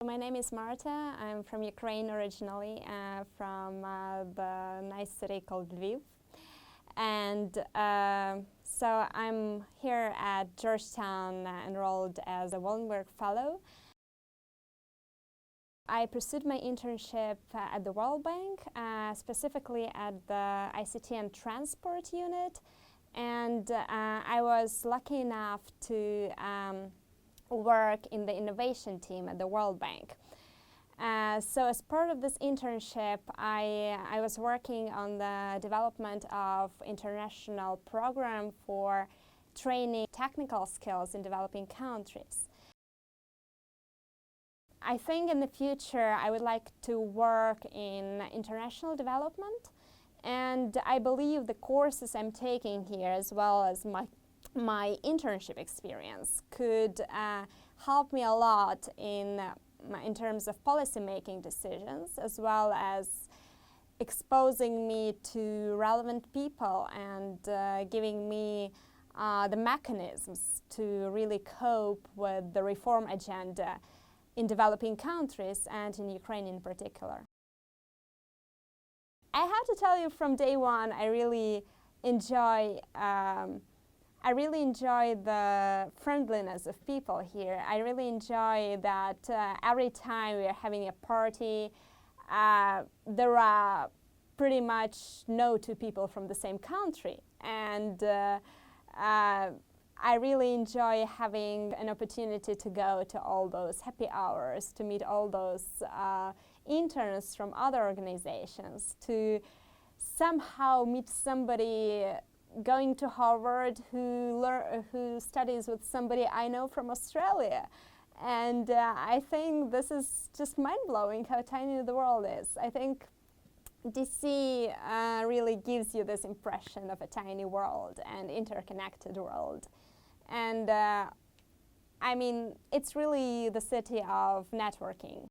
My name is Marta. I'm from Ukraine originally, from the nice city called Lviv. And so I'm here at Georgetown, enrolled as a Wallenberg Fellow. I pursued my internship at the World Bank, specifically at the ICT and Transport Unit. And I was lucky enough to work in the innovation team at the World Bank. So as part of this internship, I was working on the development of international program for training technical skills in developing countries. I think in the future I would like to work in international development, and I believe the courses I'm taking here, as well as my internship experience, could help me a lot in terms of policy-making decisions, as well as exposing me to relevant people and giving me the mechanisms to really cope with the reform agenda in developing countries and in Ukraine in particular. I have to tell you, from day one, I really enjoy the friendliness of people here. I really enjoy that every time we are having a party, there are pretty much no two people from the same country. And I really enjoy having an opportunity to go to all those happy hours, to meet all those interns from other organizations, to somehow meet somebody going to Harvard who studies with somebody I know from Australia. And I think this is just mind-blowing how tiny the world is. I think DC really gives you this impression of a tiny world and interconnected world. And I mean, it's really the city of networking.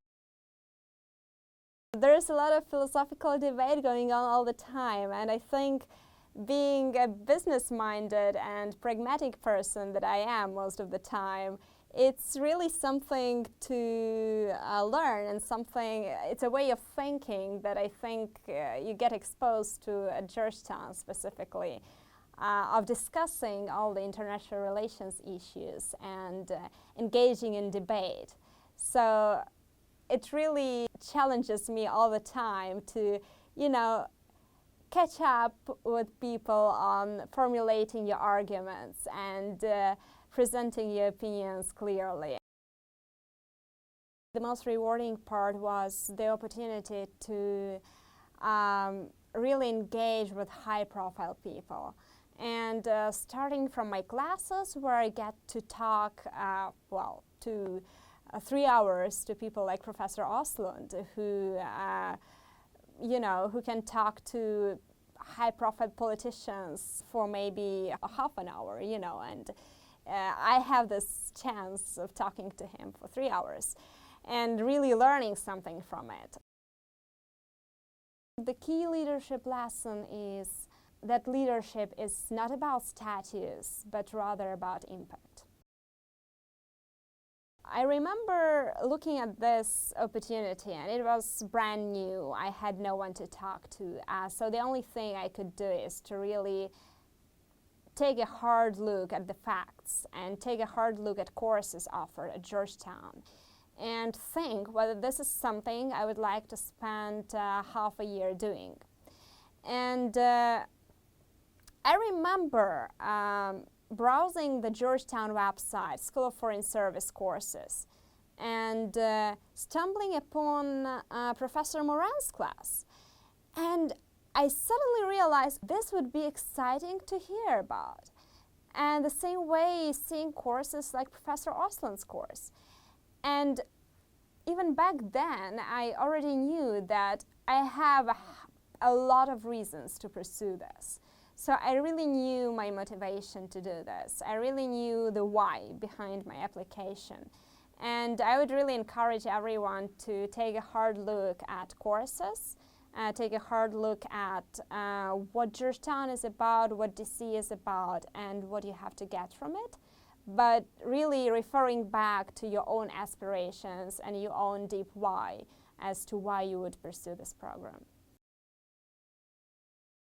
There's a lot of philosophical debate going on all the time, and I think, being a business-minded and pragmatic person that I am most of the time, it's really something to learn, and it's a way of thinking that I think you get exposed to at Georgetown specifically, of discussing all the international relations issues and engaging in debate. So it really challenges me all the time to, catch up with people on formulating your arguments and presenting your opinions clearly. The most rewarding part was the opportunity to really engage with high-profile people. And starting from my classes, where I get to talk, 3 hours to people like Professor Oslund, who can talk to high-profile politicians for maybe a half an hour, and I have this chance of talking to him for 3 hours and really learning something from it. The key leadership lesson is that leadership is not about status, but rather about impact. I remember looking at this opportunity, and it was brand new. I had no one to talk to, so the only thing I could do is to really take a hard look at the facts and take a hard look at courses offered at Georgetown and think whether this is something I would like to spend half a year doing. And I remember browsing the Georgetown website, School of Foreign Service courses, and stumbling upon Professor Moran's class. And I suddenly realized this would be exciting to hear about. And the same way, seeing courses like Professor Oslund's course. And even back then, I already knew that I have a lot of reasons to pursue this. So I really knew my motivation to do this. I really knew the why behind my application. And I would really encourage everyone to take a hard look at courses, take a hard look at what Georgetown is about, what DC is about, and what you have to get from it. but really referring back to your own aspirations and your own deep why as to why you would pursue this program.